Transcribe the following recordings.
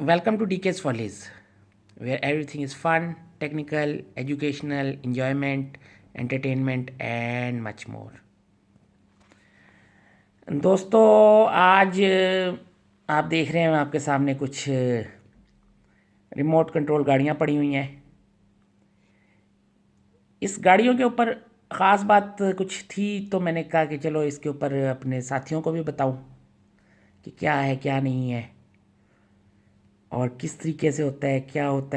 Welcome to DK's Follies, where everything is fun, technical, educational, enjoyment, entertainment, and much more. दोस्तों आज आप देख रहे हैं आपके सामने कुछ रिमोट कंट्रोल गाड़ियाँ पड़ी हुई हैं। इस गाड़ियों के ऊपर ख़ास बात कुछ थी तो मैंने कहा कि चलो इसके ऊपर अपने साथियों को भी बताऊं कि क्या है क्या नहीं है और किस तरीके से होता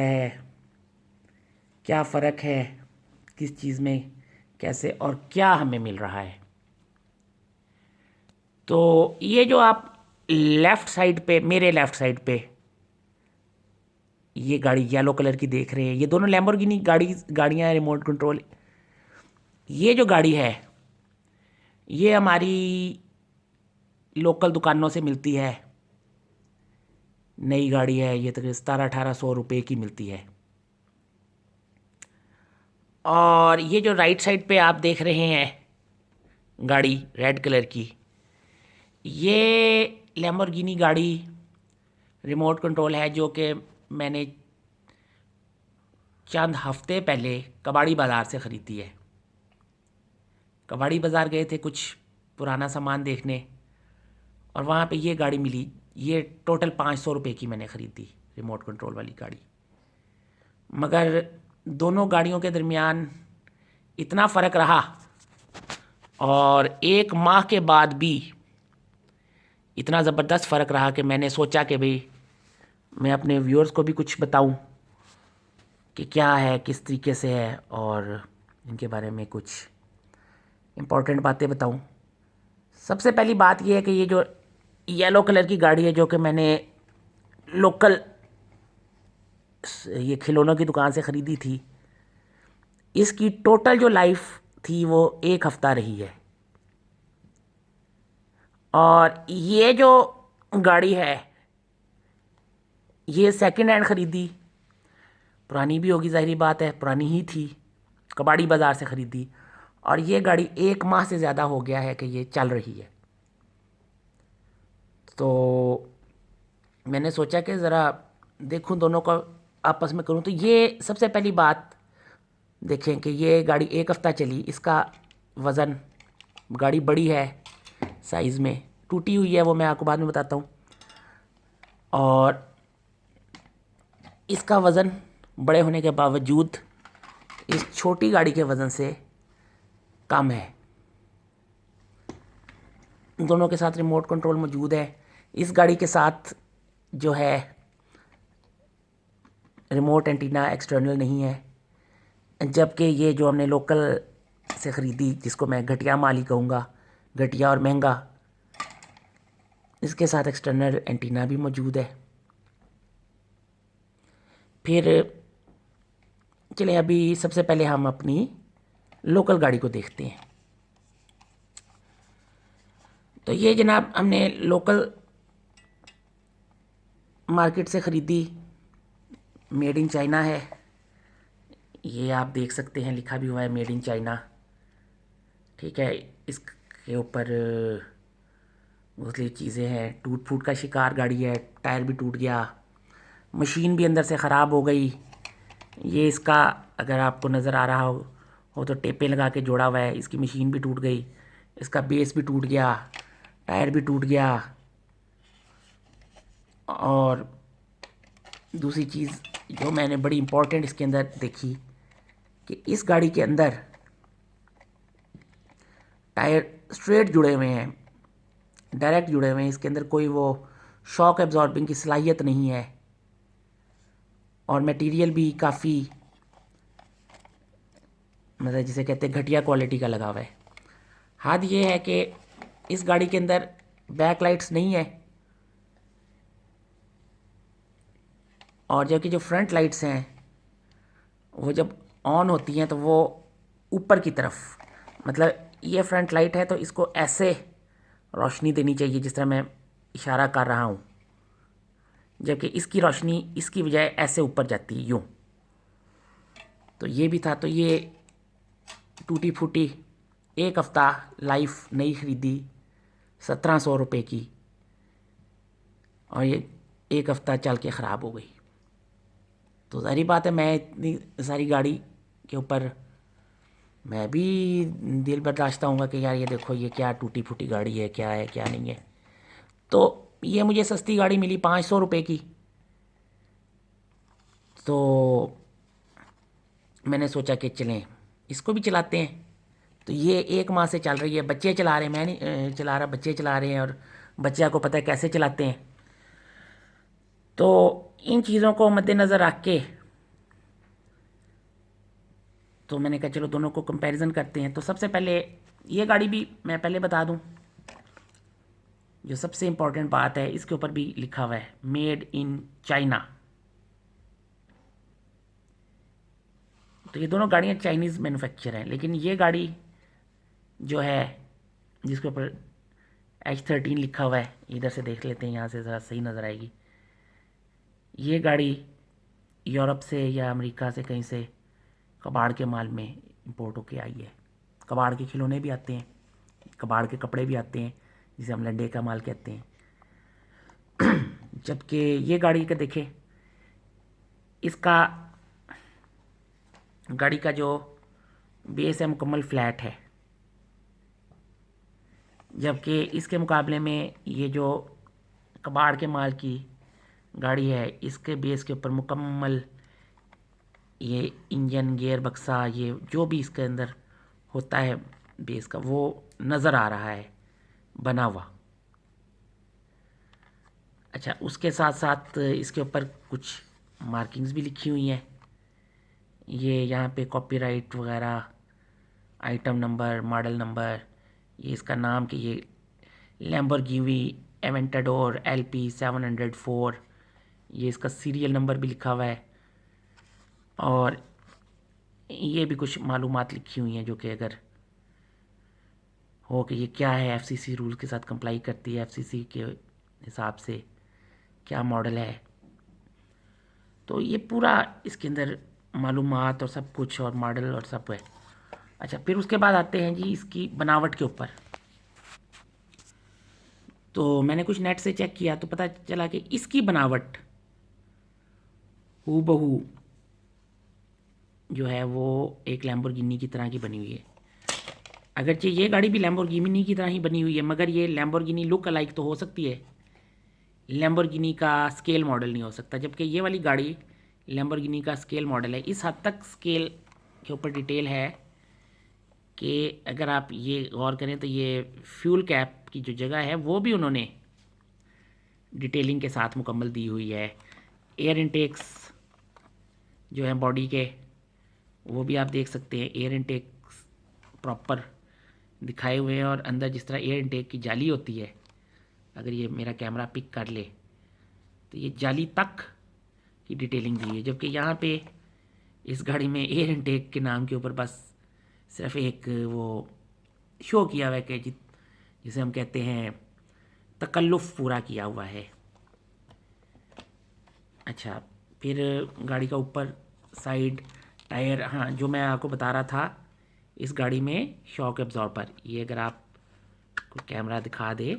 है, क्या फ़र्क है किस चीज़ में, कैसे और क्या हमें मिल रहा है। तो ये जो आप लेफ़्ट साइड पे, मेरे लेफ़्ट साइड पे ये गाड़ी येलो कलर की देख रहे हैं, ये दोनों लैम्बोर्गिनी गाड़ियाँ हैं रिमोट कंट्रोल। ये जो गाड़ी है ये हमारी लोकल दुकानों से मिलती है। नई गाड़ी है ये, तकरीबन 1700-1800 रुपये की मिलती है। और ये जो राइट साइड पे आप देख रहे हैं गाड़ी रेड कलर की, ये लैम्बोर्गिनी गाड़ी रिमोट कंट्रोल है जो कि मैंने चंद हफ्ते पहले कबाड़ी बाज़ार से ख़रीदी है। कबाड़ी बाज़ार गए थे कुछ पुराना सामान देखने और वहाँ पे ये गाड़ी मिली। ये टोटल 500 रुपये की मैंने ख़रीदी रिमोट कंट्रोल वाली गाड़ी। मगर दोनों गाड़ियों के दरमियान इतना फ़र्क रहा और 1 माह के बाद भी इतना ज़बरदस्त फ़र्क रहा कि मैंने सोचा कि भाई मैं अपने व्यूअर्स को भी कुछ बताऊं कि क्या है, किस तरीके से है और इनके बारे में कुछ इम्पोर्टेंट बातें बताऊं। सबसे पहली बात यह है कि ये जो येलो कलर की गाड़ी है जो कि मैंने लोकल ये खिलौनों की दुकान से ख़रीदी थी, इसकी टोटल जो लाइफ थी वो 1 हफ़्ता रही है। और ये जो गाड़ी है ये सेकंड हैंड ख़रीदी, पुरानी भी होगी, ज़ाहिरी बात है, पुरानी ही थी, कबाड़ी बाज़ार से ख़रीदी। और ये गाड़ी 1 माह से ज़्यादा हो गया है कि ये चल रही है। तो मैंने सोचा कि ज़रा देखूं दोनों को आपस में करूं। तो ये सबसे पहली बात देखें कि ये गाड़ी 1 हफ़्ता चली, इसका वज़न, गाड़ी बड़ी है साइज़ में, टूटी हुई है वो मैं आपको बाद में बताता हूँ। और इसका वज़न बड़े होने के बावजूद इस छोटी गाड़ी के वज़न से कम है। दोनों के साथ रिमोट कंट्रोल मौजूद है। इस गाड़ी के साथ जो है रिमोट एंटीना एक्सटर्नल नहीं है, जबकि ये जो हमने लोकल से ख़रीदी, जिसको मैं घटिया माल ही कहूँगा, घटिया और महंगा, इसके साथ एक्सटर्नल एंटीना भी मौजूद है। फिर चलें अभी सबसे पहले हम अपनी लोकल गाड़ी को देखते हैं। तो ये जनाब हमने लोकल मार्केट से ख़रीदी, मेड इन चाइना है। ये आप देख सकते हैं लिखा भी हुआ है मेड इन चाइना, ठीक है। इसके ऊपर बहुत सी चीज़ें हैं। टूट फूट का शिकार गाड़ी है, टायर भी टूट गया, मशीन भी अंदर से ख़राब हो गई। ये इसका अगर आपको नज़र आ रहा हो तो टेपें लगा के जोड़ा हुआ है, इसकी मशीन भी टूट गई, इसका बेस भी टूट गया, टायर भी टूट गया। और दूसरी चीज़ जो मैंने बड़ी इम्पोर्टेंट इसके अंदर देखी कि इस गाड़ी के अंदर टायर स्ट्रेट जुड़े हुए हैं, डायरेक्ट जुड़े हुए हैं। इसके अंदर कोई वो शॉक एब्जॉर्बिंग की सलाहियत नहीं है और मटेरियल भी काफ़ी, मतलब जिसे कहते हैं घटिया क्वालिटी का लगा हुआ है। हाथ ये है कि इस गाड़ी के अंदर बैक लाइट्स नहीं है और जबकि जो फ्रंट लाइट्स हैं वो जब ऑन होती हैं तो वो ऊपर की तरफ, मतलब ये फ्रंट लाइट है तो इसको ऐसे रोशनी देनी चाहिए जिस तरह मैं इशारा कर रहा हूँ, जबकि इसकी रोशनी इसकी बजाय ऐसे ऊपर जाती है यूँ। तो ये भी था। तो ये टूटी फूटी 1 हफ़्ता लाइफ नई ख़रीदी 1700 रुपये की। और ये एक हफ़्ता चल के ख़राब हो गई। तो ज़ाहिर बात है मैं इतनी सारी गाड़ी के ऊपर मैं भी दिल बर्दाश्त हूँगा कि यार ये देखो ये क्या टूटी फूटी गाड़ी है क्या नहीं है। तो ये मुझे सस्ती गाड़ी मिली 500 रुपये की। तो मैंने सोचा कि चलें इसको भी चलाते हैं। तो ये 1 माह से चल रही है, बच्चे चला रहे हैं, मैं नहीं चला रहा, बच्चे चला रहे हैं और बच्चा को पता है कैसे चलाते हैं। तो इन चीज़ों को मद्देनज़र रख के तो मैंने कहा चलो दोनों को कंपैरिजन करते हैं। तो सबसे पहले ये गाड़ी भी मैं पहले बता दूं, जो सबसे इम्पोर्टेंट बात है इसके ऊपर भी लिखा हुआ है मेड इन चाइना। तो ये दोनों गाड़ियाँ चाइनीज़ मैन्युफैक्चर हैं, लेकिन ये गाड़ी जो है जिसके ऊपर H13 लिखा हुआ है, इधर से देख लेते हैं, यहाँ से ज़रा सही नज़र आएगी। ये गाड़ी यूरोप से या अमेरिका से कहीं से कबाड़ के माल में इंपोर्ट होके आई है। कबाड़ के खिलौने भी आते हैं, कबाड़ के कपड़े भी आते हैं, जिसे हम लंडे का माल कहते हैं। जबकि ये गाड़ी का देखें, इसका गाड़ी का जो बेस है मुकम्मल फ्लैट है, जबकि इसके मुकाबले में ये जो कबाड़ के माल की गाड़ी है इसके बेस के ऊपर मुकम्मल ये इंजन गियर बक्सा ये जो भी इसके अंदर होता है बेस का वो नज़र आ रहा है बना हुआ। अच्छा, उसके साथ साथ इसके ऊपर कुछ मार्किंग्स भी लिखी हुई हैं। ये यहाँ पे कॉपीराइट वगैरह, आइटम नंबर, मॉडल नंबर, ये इसका नाम कि ये लैम्बोर्गिनी एवेंटाडोर LP704, ये इसका सीरियल नंबर भी लिखा हुआ है। और ये भी कुछ मालूमात लिखी हुई हैं जो कि अगर हो कि ये क्या है, FCC रूल के साथ कंप्लाई करती है, FCC के हिसाब से क्या मॉडल है। तो ये पूरा इसके अंदर मालूमात और सब कुछ और मॉडल और सब है। अच्छा, फिर उसके बाद आते हैं जी इसकी बनावट के ऊपर। तो मैंने कुछ नेट से चेक किया तो पता चला कि इसकी बनावट हूबहू जो है वो एक लैम्बोर्गिनी की तरह की बनी हुई है। अगरचे ये गाड़ी भी लैम्बोर्गिनी की तरह ही बनी हुई है, मगर ये लैम्बोर्गिनी लुक अलाइक तो हो सकती है, लैम्बोर्गिनी का स्केल मॉडल नहीं हो सकता। जबकि ये वाली गाड़ी लैम्बोर्गिनी का स्केल मॉडल है। इस हद तक स्केल के ऊपर डिटेल है कि अगर आप ये गौर करें तो ये फ्यूल कैप की जो जगह है वो भी उन्होंने डिटेलिंग के साथ मुकम्मल दी हुई है। एयर इनटेक्स जो है बॉडी के वो भी आप देख सकते हैं, एयर इनटेक्स प्रॉपर दिखाए हुए हैं। और अंदर जिस तरह एयर इनटेक की जाली होती है, अगर ये मेरा कैमरा पिक कर ले तो ये जाली तक की डिटेलिंग दी है। जबकि यहाँ पे इस गाड़ी में एयर इनटेक के नाम के ऊपर बस सिर्फ एक वो शो किया हुआ है कि जिसे हम कहते हैं तकल्लुफ़ पूरा किया हुआ है। अच्छा, फिर गाड़ी का ऊपर साइड टायर, हाँ जो मैं आपको बता रहा था, इस गाड़ी में शॉक एब्जॉर्बर, ये अगर आप को कैमरा दिखा दे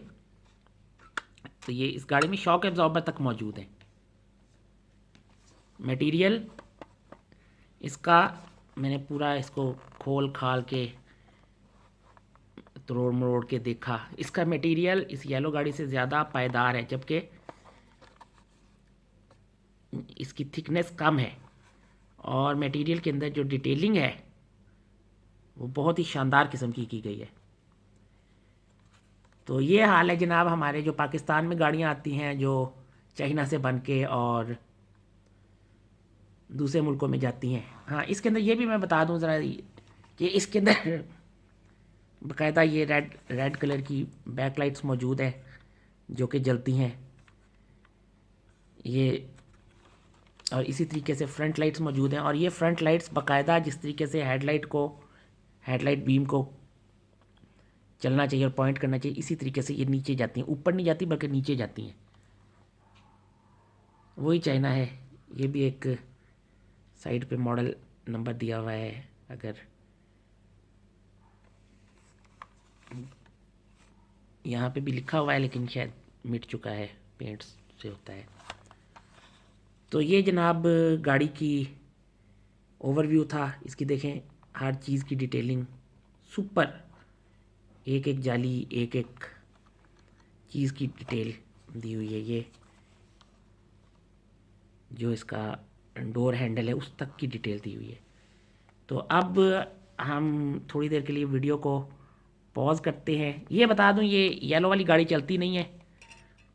तो ये इस गाड़ी में शॉक एब्जॉर्बर तक मौजूद है। मटेरियल इसका मैंने पूरा इसको खोल खाल के तोड़ मरोड़ के देखा। इसका मटेरियल इस येलो गाड़ी से ज़्यादा पायदार है, जबकि इसकी थिकनेस कम है और मटेरियल के अंदर जो डिटेलिंग है वो बहुत ही शानदार किस्म की गई है। तो ये हाल है जनाब हमारे जो पाकिस्तान में गाड़ियाँ आती हैं जो चाइना से बन के और दूसरे मुल्कों में जाती हैं। हाँ, इसके अंदर ये भी मैं बता दूं ज़रा कि इसके अंदर बाकायदा ये रेड रेड कलर की बैक लाइट्स मौजूद है जो कि जलती हैं ये, और इसी तरीके से फ्रंट लाइट्स मौजूद हैं। और ये फ्रंट लाइट्स बाकायदा जिस तरीके से हेडलाइट बीम को चलना चाहिए और पॉइंट करना चाहिए, इसी तरीके से ये नीचे जाती हैं, ऊपर नहीं जाती बल्कि नीचे जाती हैं। वही चाइना है। ये भी एक साइड पे मॉडल नंबर दिया हुआ है, अगर यहाँ पे भी लिखा हुआ है लेकिन शायद मिट चुका है, पेंट्स से होता है। तो ये जनाब गाड़ी की ओवरव्यू था। इसकी देखें हर चीज़ की डिटेलिंग सुपर, एक एक जाली, एक एक चीज़ की डिटेल दी हुई है। ये जो इसका डोर हैंडल है उस तक की डिटेल दी हुई है। तो अब हम थोड़ी देर के लिए वीडियो को पॉज करते हैं। ये बता दूं ये येलो वाली गाड़ी चलती नहीं है,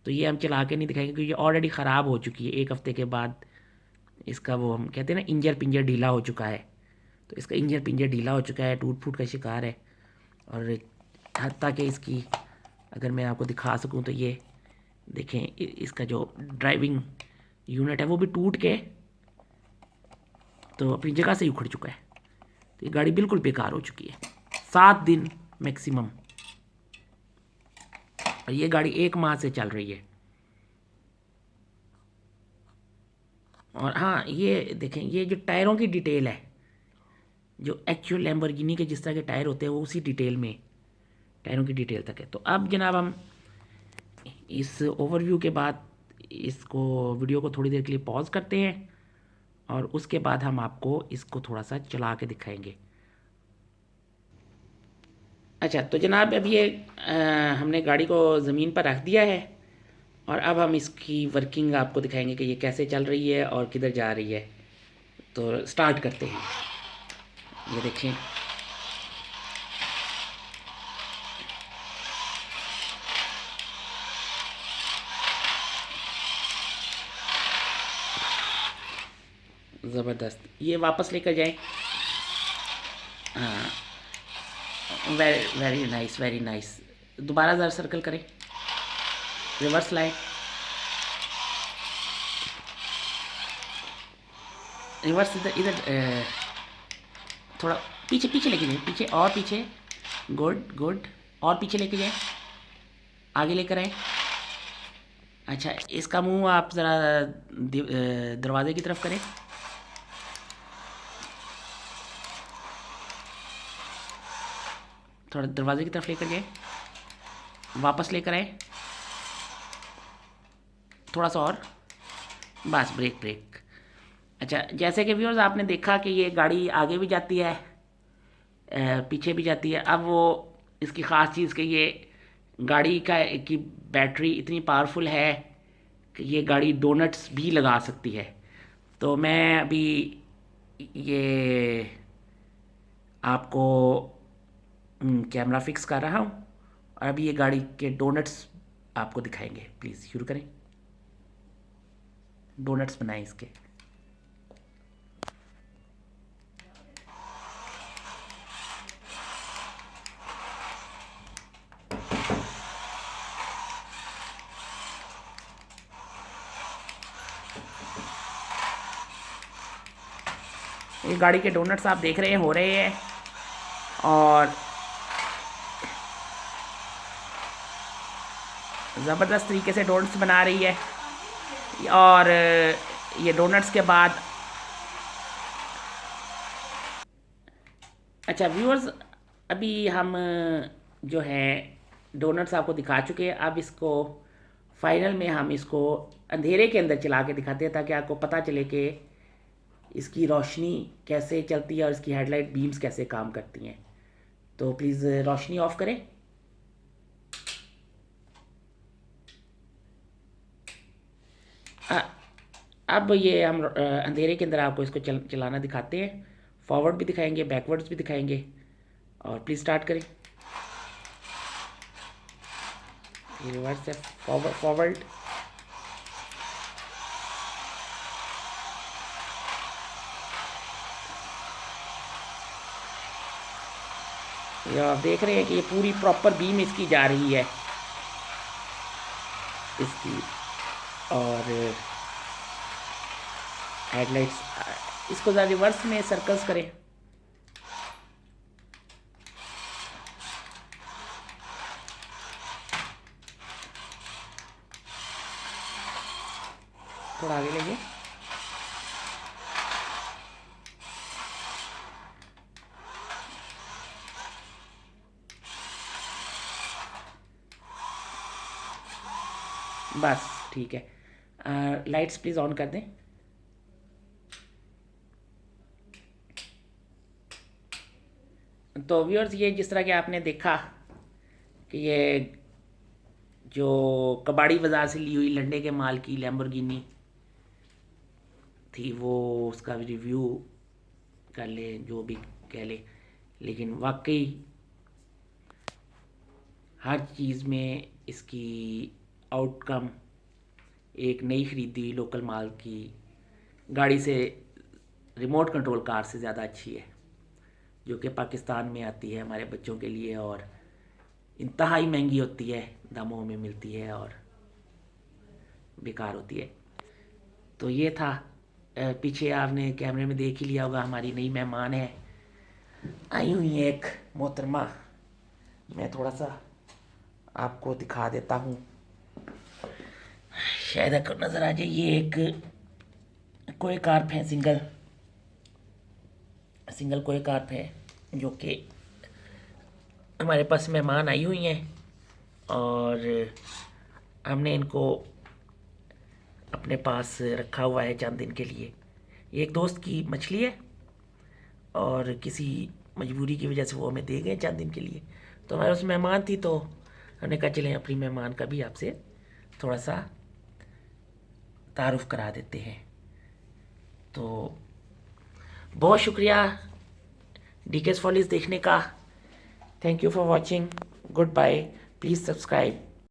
तो ये हम चला के नहीं दिखाएंगे क्योंकि ये ऑलरेडी ख़राब हो चुकी है। एक हफ़्ते के बाद इसका वो हम कहते हैं ना इंजर पिंजर ढीला हो चुका है, तो इसका इंजर पिंजर ढीला हो चुका है, टूट फूट का शिकार है। और हत्ता कि इसकी अगर मैं आपको दिखा सकूं तो ये देखें इसका जो ड्राइविंग यूनिट है वो भी टूट के तो अपनी जगह से ही उखड़ चुका है। तो ये गाड़ी बिल्कुल बेकार हो चुकी है, 7 दिन मैक्सिमम, और ये गाड़ी 1 माह से चल रही है। और हाँ ये देखें ये जो टायरों की डिटेल है, जो एक्चुअल लैम्बोर्गिनी के जिस तरह के टायर होते हैं वो उसी डिटेल में टायरों की डिटेल तक है। तो अब जनाब हम इस ओवरव्यू के बाद इसको वीडियो को थोड़ी देर के लिए पॉज करते हैं और उसके बाद हम आपको इसको थोड़ा सा चला के दिखाएंगे। अच्छा तो जनाब अब ये हमने गाड़ी को ज़मीन पर रख दिया है और अब हम इसकी वर्किंग आपको दिखाएंगे कि ये कैसे चल रही है और किधर जा रही है। तो स्टार्ट करते हैं। ये देखें ज़बरदस्त, ये वापस लेकर जाएं। हाँ very very nice very nice. दोबारा ज़रा सर्कल करें, रिवर्स लाएं, रिवर्स इधर इधर थोड़ा पीछे पीछे लेके जाएं, पीछे और पीछे, गुड गुड, और पीछे लेके जाएं, आगे लेकर आएं। अच्छा इसका मुंह आप ज़रा दरवाजे की तरफ करें, थोड़ा दरवाजे की तरफ लेकर जाएं, वापस लेकर आए, थोड़ा सा और, बस ब्रेक ब्रेक। अच्छा जैसे कि व्यूअर्स आपने देखा कि ये गाड़ी आगे भी जाती है पीछे भी जाती है। अब वो इसकी ख़ास चीज़ कि ये गाड़ी का की बैटरी इतनी पावरफुल है कि ये गाड़ी डोनट्स भी लगा सकती है। तो मैं अभी ये आपको कैमरा फिक्स कर रहा हूँ और अभी ये गाड़ी के डोनट्स आपको दिखाएंगे। प्लीज़ शुरू करें, डोनट्स बनाएं इसके। ये गाड़ी के डोनट्स आप देख रहे हैं हो रहे हैं और ज़बरदस्त तरीके से डोनट्स बना रही है। और ये डोनट्स के बाद अच्छा व्यूअर्स अभी हम जो है डोनट्स आपको दिखा चुके हैं। अब इसको फाइनल में हम इसको अंधेरे के अंदर चला के दिखाते हैं ताकि आपको पता चले कि इसकी रोशनी कैसे चलती है और इसकी हेडलाइट बीम्स कैसे काम करती हैं। तो प्लीज़ रोशनी ऑफ करें। अब ये हम अंधेरे के अंदर आपको इसको चलाना दिखाते हैं। फॉरवर्ड भी दिखाएंगे, बैकवर्ड्स भी दिखाएंगे। और प्लीज़ स्टार्ट करें। रिवर्स है, फॉरवर्ड फॉरवर्ड, ये आप देख रहे हैं कि ये पूरी प्रॉपर बीम इसकी जा रही है इसकी। और हेडलाइट्स इसको ज़रा रिवर्स में सर्कल्स करें। थोड़ा आगे लेंगे, बस ठीक है। लाइट्स प्लीज़ ऑन कर दें। तो व्यूअर्स, ये जिस तरह कि आपने देखा कि ये जो कबाड़ी बाज़ार से ली हुई लंडे के माल की लैम्बोर्गिनी थी, वो उसका रिव्यू कर ले जो भी कह ले, लेकिन वाकई हर चीज़ में इसकी आउटकम एक नई खरीदी हुई लोकल माल की गाड़ी से, रिमोट कंट्रोल कार से ज़्यादा अच्छी है, जो कि पाकिस्तान में आती है हमारे बच्चों के लिए और इंतहाई महंगी होती है, दामों में मिलती है और बेकार होती है। तो ये था, पीछे आपने कैमरे में देख ही लिया होगा, हमारी नई मेहमान है आई हुई है एक मोहतरमा। मैं थोड़ा सा आपको दिखा देता हूँ, शायद आपको नज़र आ जाए। ये एक कोई कार्प है, सिंगल कोई कार्प है, जो कि हमारे पास मेहमान आई हुई हैं और हमने इनको अपने पास रखा हुआ है चंद दिन के लिए। ये एक दोस्त की मछली है और किसी मजबूरी की वजह से वो हमें दे गए चंद दिन के लिए। तो हमारे पास मेहमान थी, तो हमने कहा चलें अपनी मेहमान का भी आपसे थोड़ा सा तारुफ करा देते हैं। तो बहुत शुक्रिया डीकेस फॉलीज देखने का। Thank you for watching. Good bye. Please subscribe.